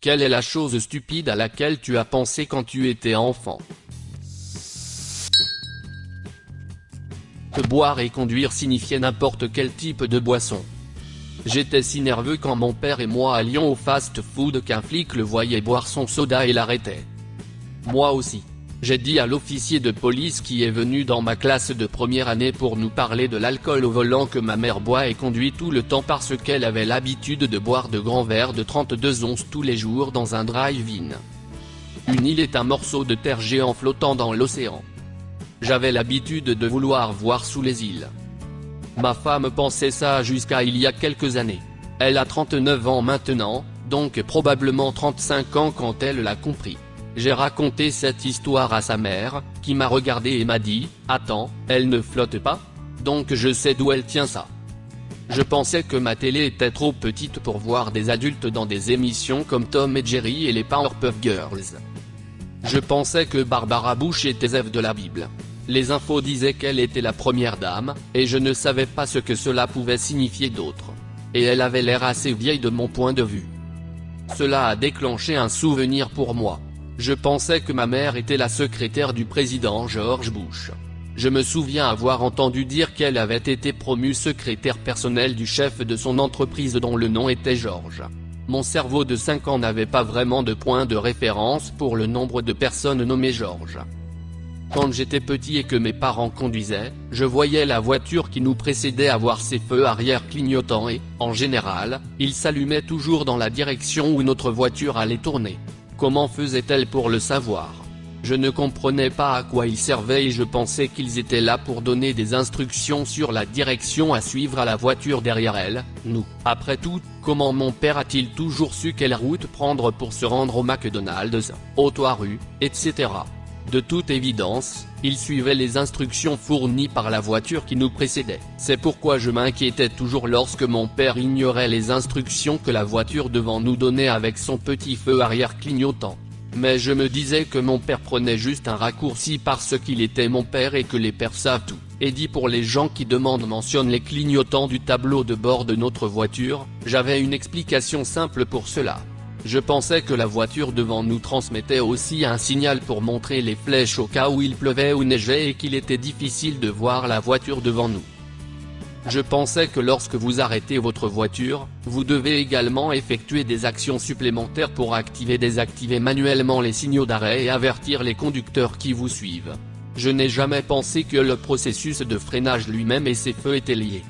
Quelle est la chose stupide à laquelle tu as pensé quand tu étais enfant? Que boire et conduire signifiait n'importe quel type de boisson. J'étais si nerveux quand mon père et moi allions au fast-food qu'un flic le voyait boire son soda et l'arrêtait. Moi aussi. J'ai dit à l'officier de police qui est venu dans ma classe de première année pour nous parler de l'alcool au volant que ma mère boit et conduit tout le temps parce qu'elle avait l'habitude de boire de grands verres de 32 onces tous les jours dans un drive-in. Une île est un morceau de terre géant flottant dans l'océan. J'avais l'habitude de vouloir voir sous les îles. Ma femme pensait ça jusqu'à il y a quelques années. Elle a 39 ans maintenant, donc probablement 35 ans quand elle l'a compris. J'ai raconté cette histoire à sa mère, qui m'a regardé et m'a dit « Attends, elle ne flotte pas? Donc je sais d'où elle tient ça. » Je pensais que ma télé était trop petite pour voir des adultes dans des émissions comme Tom et Jerry et les Powerpuff Girls. Je pensais que Barbara Bush était Ève de la Bible. Les infos disaient qu'elle était la première dame, et je ne savais pas ce que cela pouvait signifier d'autre. Et elle avait l'air assez vieille de mon point de vue. Cela a déclenché un souvenir pour moi. Je pensais que ma mère était la secrétaire du président George Bush. Je me souviens avoir entendu dire qu'elle avait été promue secrétaire personnelle du chef de son entreprise dont le nom était George. Mon cerveau de 5 ans n'avait pas vraiment de point de référence pour le nombre de personnes nommées George. Quand j'étais petit et que mes parents conduisaient, je voyais la voiture qui nous précédait avoir ses feux arrière clignotants et, en général, ils s'allumaient toujours dans la direction où notre voiture allait tourner. Comment faisait-elle pour le savoir? Je ne comprenais pas à quoi ils servaient et je pensais qu'ils étaient là pour donner des instructions sur la direction à suivre à la voiture derrière elle, nous. Après tout, comment mon père a-t-il toujours su quelle route prendre pour se rendre au McDonald's, au Toit-Rue, etc. De toute évidence, il suivait les instructions fournies par la voiture qui nous précédait. C'est pourquoi je m'inquiétais toujours lorsque mon père ignorait les instructions que la voiture devant nous donnait avec son petit feu arrière clignotant. Mais je me disais que mon père prenait juste un raccourci parce qu'il était mon père et que les pères savent tout. Et dit pour les gens qui demandent mentionne les clignotants du tableau de bord de notre voiture, j'avais une explication simple pour cela. Je pensais que la voiture devant nous transmettait aussi un signal pour montrer les flèches au cas où il pleuvait ou neigeait et qu'il était difficile de voir la voiture devant nous. Je pensais que lorsque vous arrêtez votre voiture, vous devez également effectuer des actions supplémentaires pour activer et désactiver manuellement les signaux d'arrêt et avertir les conducteurs qui vous suivent. Je n'ai jamais pensé que le processus de freinage lui-même et ses feux étaient liés.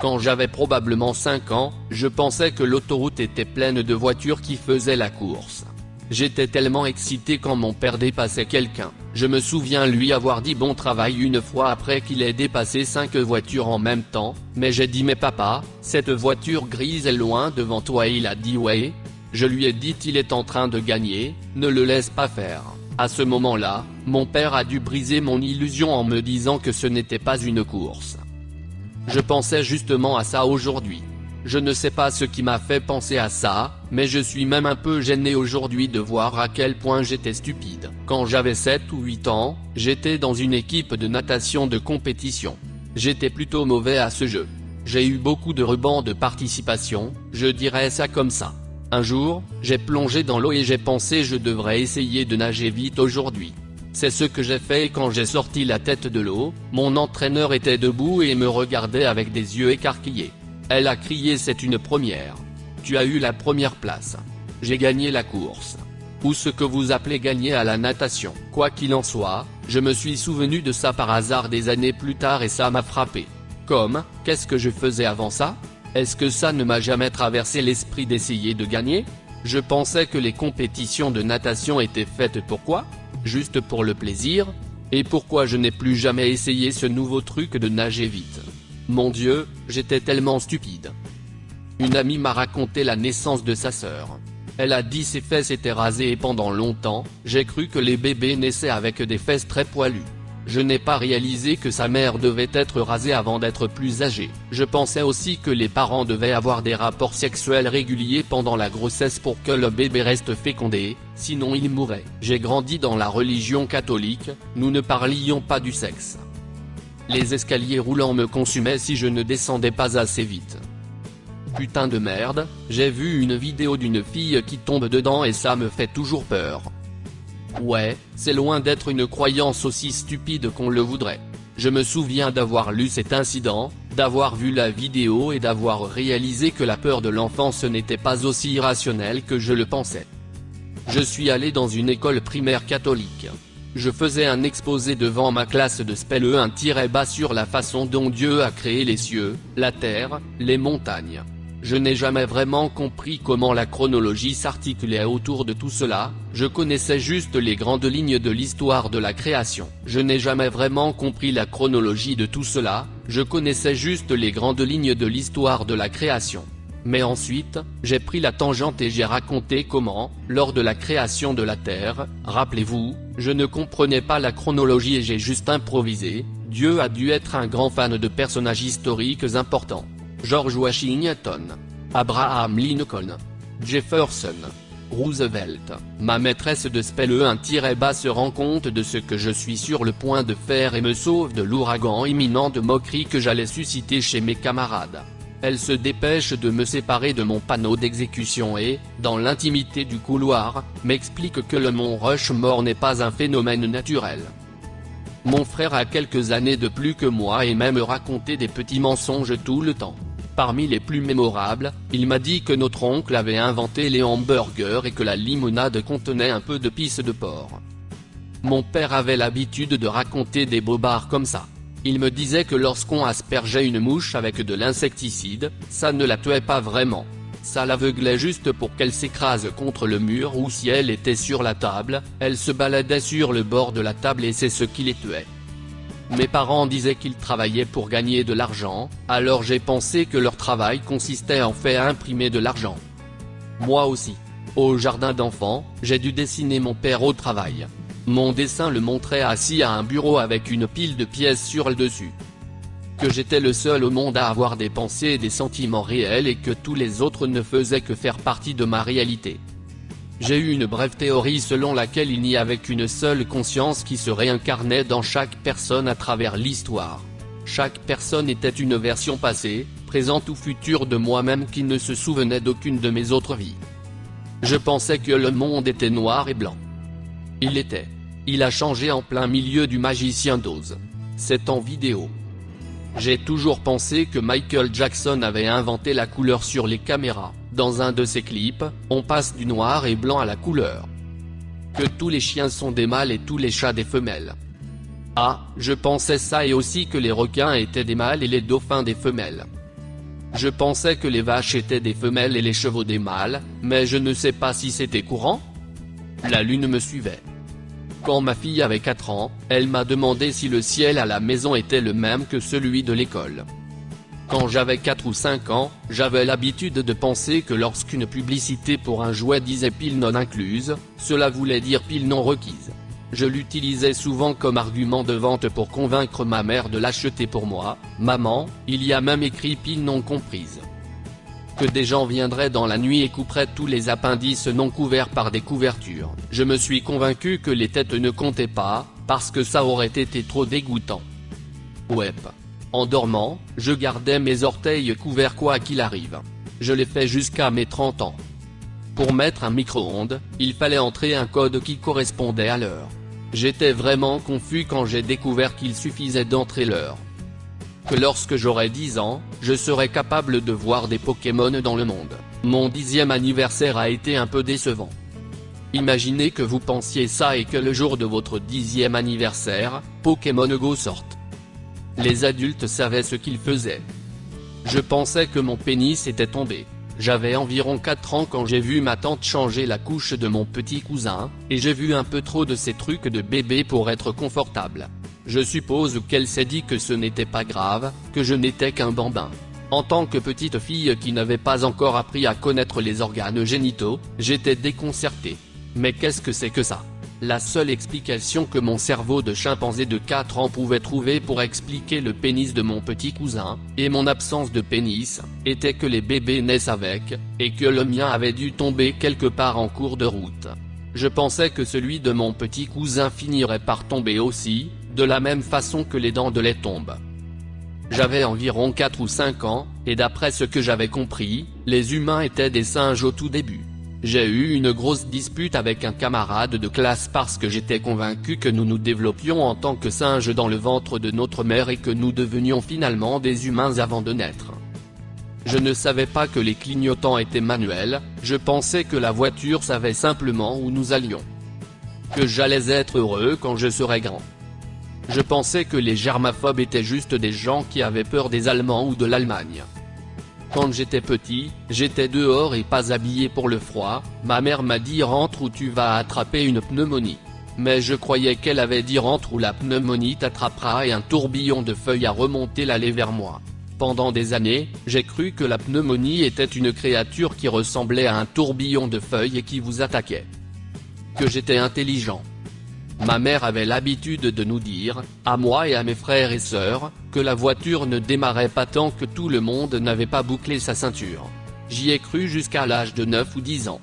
Quand j'avais probablement 5 ans, je pensais que l'autoroute était pleine de voitures qui faisaient la course. J'étais tellement excité quand mon père dépassait quelqu'un. Je me souviens lui avoir dit bon travail une fois après qu'il ait dépassé 5 voitures en même temps, mais j'ai dit mais papa, cette voiture grise est loin devant toi et il a dit ouais. Je lui ai dit il est en train de gagner, ne le laisse pas faire. À ce moment-là, mon père a dû briser mon illusion en me disant que ce n'était pas une course. Je pensais justement à ça aujourd'hui. Je ne sais pas ce qui m'a fait penser à ça, mais je suis même un peu gêné aujourd'hui de voir à quel point j'étais stupide. Quand j'avais 7 ou 8 ans, j'étais dans une équipe de natation de compétition. J'étais plutôt mauvais à ce jeu. J'ai eu beaucoup de rubans de participation, je dirais ça comme ça. Un jour, j'ai plongé dans l'eau et j'ai pensé je devrais essayer de nager vite aujourd'hui. C'est ce que j'ai fait et quand j'ai sorti la tête de l'eau, mon entraîneur était debout et me regardait avec des yeux écarquillés. Elle a crié c'est une première. Tu as eu la première place. J'ai gagné la course. Ou ce que vous appelez gagner à la natation. Quoi qu'il en soit, je me suis souvenu de ça par hasard des années plus tard et ça m'a frappé. Comme, qu'est-ce que je faisais avant ça? Est-ce que ça ne m'a jamais traversé l'esprit d'essayer de gagner? Je pensais que les compétitions de natation étaient faites pour quoi? Juste pour le plaisir? Et pourquoi je n'ai plus jamais essayé ce nouveau truc de nager vite? Mon Dieu, j'étais tellement stupide. Une amie m'a raconté la naissance de sa sœur. Elle a dit ses fesses étaient rasées et pendant longtemps, j'ai cru que les bébés naissaient avec des fesses très poilues. Je n'ai pas réalisé que sa mère devait être rasée avant d'être plus âgée. Je pensais aussi que les parents devaient avoir des rapports sexuels réguliers pendant la grossesse pour que le bébé reste fécondé, sinon il mourrait. J'ai grandi dans la religion catholique, nous ne parlions pas du sexe. Les escaliers roulants me consumaient si je ne descendais pas assez vite. Putain de merde, j'ai vu une vidéo d'une fille qui tombe dedans et ça me fait toujours peur. Ouais, c'est loin d'être une croyance aussi stupide qu'on le voudrait. Je me souviens d'avoir lu cet incident, d'avoir vu la vidéo et d'avoir réalisé que la peur de l'enfant ce n'était pas aussi irrationnel que je le pensais. Je suis allé dans une école primaire catholique. Je faisais un exposé devant ma classe de spell E1-bas sur la façon dont Dieu a créé les cieux, la terre, les montagnes. Je n'ai jamais vraiment compris comment la chronologie s'articulait autour de tout cela, je connaissais juste les grandes lignes de l'histoire de la création. Je n'ai jamais vraiment compris la chronologie de tout cela, je connaissais juste les grandes lignes de l'histoire de la création. Mais ensuite, j'ai pris la tangente et j'ai raconté comment, lors de la création de la Terre, rappelez-vous, je ne comprenais pas la chronologie et j'ai juste improvisé. Dieu a dû être un grand fan de personnages historiques importants. George Washington, Abraham Lincoln, Jefferson, Roosevelt. Ma maîtresse de spell E1-bas se rend compte de ce que je suis sur le point de faire et me sauve de l'ouragan imminent de moquerie que j'allais susciter chez mes camarades. Elle se dépêche de me séparer de mon panneau d'exécution et, dans l'intimité du couloir, m'explique que le mont Rushmore n'est pas un phénomène naturel. Mon frère a quelques années de plus que moi et même raconté des petits mensonges tout le temps. Parmi les plus mémorables, il m'a dit que notre oncle avait inventé les hamburgers et que la limonade contenait un peu de pisse de porc. Mon père avait l'habitude de raconter des bobards comme ça. Il me disait que lorsqu'on aspergeait une mouche avec de l'insecticide, ça ne la tuait pas vraiment. Ça l'aveuglait juste pour qu'elle s'écrase contre le mur ou si elle était sur la table, elle se baladait sur le bord de la table et c'est ce qui les tuait. Mes parents disaient qu'ils travaillaient pour gagner de l'argent, alors j'ai pensé que leur travail consistait en fait à imprimer de l'argent. Moi aussi. Au jardin d'enfants, j'ai dû dessiner mon père au travail. Mon dessin le montrait assis à un bureau avec une pile de pièces sur le dessus. Que j'étais le seul au monde à avoir des pensées et des sentiments réels et que tous les autres ne faisaient que faire partie de ma réalité. J'ai eu une brève théorie selon laquelle il n'y avait qu'une seule conscience qui se réincarnait dans chaque personne à travers l'histoire. Chaque personne était une version passée, présente ou future de moi-même qui ne se souvenait d'aucune de mes autres vies. Je pensais que le monde était noir et blanc. Il l'était. Il a changé en plein milieu du Magicien d'Oz. C'est en vidéo. J'ai toujours pensé que Michael Jackson avait inventé la couleur sur les caméras. Dans un de ses clips, on passe du noir et blanc à la couleur. Que tous les chiens sont des mâles et tous les chats des femelles. Ah, je pensais ça et aussi que les requins étaient des mâles et les dauphins des femelles. Je pensais que les vaches étaient des femelles et les chevaux des mâles, mais je ne sais pas si c'était courant. La lune me suivait. Quand ma fille avait 4 ans, elle m'a demandé si le ciel à la maison était le même que celui de l'école. Quand j'avais 4 ou 5 ans, j'avais l'habitude de penser que lorsqu'une publicité pour un jouet disait pile non incluse, cela voulait dire pile non requise. Je l'utilisais souvent comme argument de vente pour convaincre ma mère de l'acheter pour moi. Maman, il y a même écrit pile non comprise. Que des gens viendraient dans la nuit et couperaient tous les appendices non couverts par des couvertures. Je me suis convaincu que les têtes ne comptaient pas, parce que ça aurait été trop dégoûtant. Ouais. En dormant, je gardais mes orteils couverts quoi qu'il arrive. Je l'ai fait jusqu'à mes 30 ans. Pour mettre un micro-ondes, il fallait entrer un code qui correspondait à l'heure. J'étais vraiment confus quand j'ai découvert qu'il suffisait d'entrer l'heure. Que lorsque j'aurai 10 ans, je serai capable de voir des Pokémon dans le monde. Mon 10e anniversaire a été un peu décevant. Imaginez que vous pensiez ça et que le jour de votre 10e anniversaire, Pokémon Go sorte. Les adultes savaient ce qu'ils faisaient. Je pensais que mon pénis était tombé. J'avais environ 4 ans quand j'ai vu ma tante changer la couche de mon petit cousin, et j'ai vu un peu trop de ces trucs de bébé pour être confortable. Je suppose qu'elle s'est dit que ce n'était pas grave, que je n'étais qu'un bambin. En tant que petite fille qui n'avait pas encore appris à connaître les organes génitaux, j'étais déconcerté. Mais qu'est-ce que c'est que ça? La seule explication que mon cerveau de chimpanzé de 4 ans pouvait trouver pour expliquer le pénis de mon petit cousin, et mon absence de pénis, était que les bébés naissent avec, et que le mien avait dû tomber quelque part en cours de route. Je pensais que celui de mon petit cousin finirait par tomber aussi, de la même façon que les dents de lait tombent. J'avais environ 4 ou 5 ans, et d'après ce que j'avais compris, les humains étaient des singes au tout début. J'ai eu une grosse dispute avec un camarade de classe parce que j'étais convaincu que nous nous développions en tant que singes dans le ventre de notre mère et que nous devenions finalement des humains avant de naître. Je ne savais pas que les clignotants étaient manuels, je pensais que la voiture savait simplement où nous allions. Que j'allais être heureux quand je serais grand. Je pensais que les germaphobes étaient juste des gens qui avaient peur des Allemands ou de l'Allemagne. Quand j'étais petit, j'étais dehors et pas habillé pour le froid, ma mère m'a dit rentre ou tu vas attraper une pneumonie. Mais je croyais qu'elle avait dit rentre ou la pneumonie t'attrapera et un tourbillon de feuilles a remonté l'allée vers moi. Pendant des années, j'ai cru que la pneumonie était une créature qui ressemblait à un tourbillon de feuilles et qui vous attaquait. Que j'étais intelligent. Ma mère avait l'habitude de nous dire, à moi et à mes frères et sœurs, que la voiture ne démarrait pas tant que tout le monde n'avait pas bouclé sa ceinture. J'y ai cru jusqu'à l'âge de 9 ou 10 ans.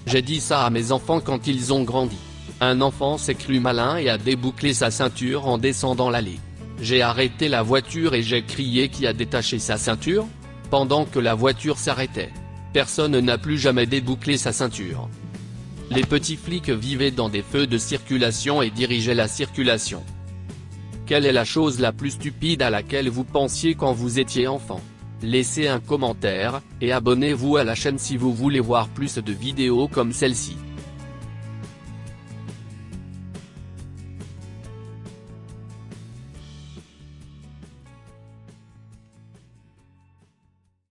J'ai dit ça à mes enfants quand ils ont grandi. Un enfant s'est cru malin et a débouclé sa ceinture en descendant l'allée. J'ai arrêté la voiture et j'ai crié qui a détaché sa ceinture, pendant que la voiture s'arrêtait. Personne n'a plus jamais débouclé sa ceinture. Les petits flics vivaient dans des feux de circulation et dirigeaient la circulation. Quelle est la chose la plus stupide à laquelle vous pensiez quand vous étiez enfant? Laissez un commentaire, et abonnez-vous à la chaîne si vous voulez voir plus de vidéos comme celle-ci.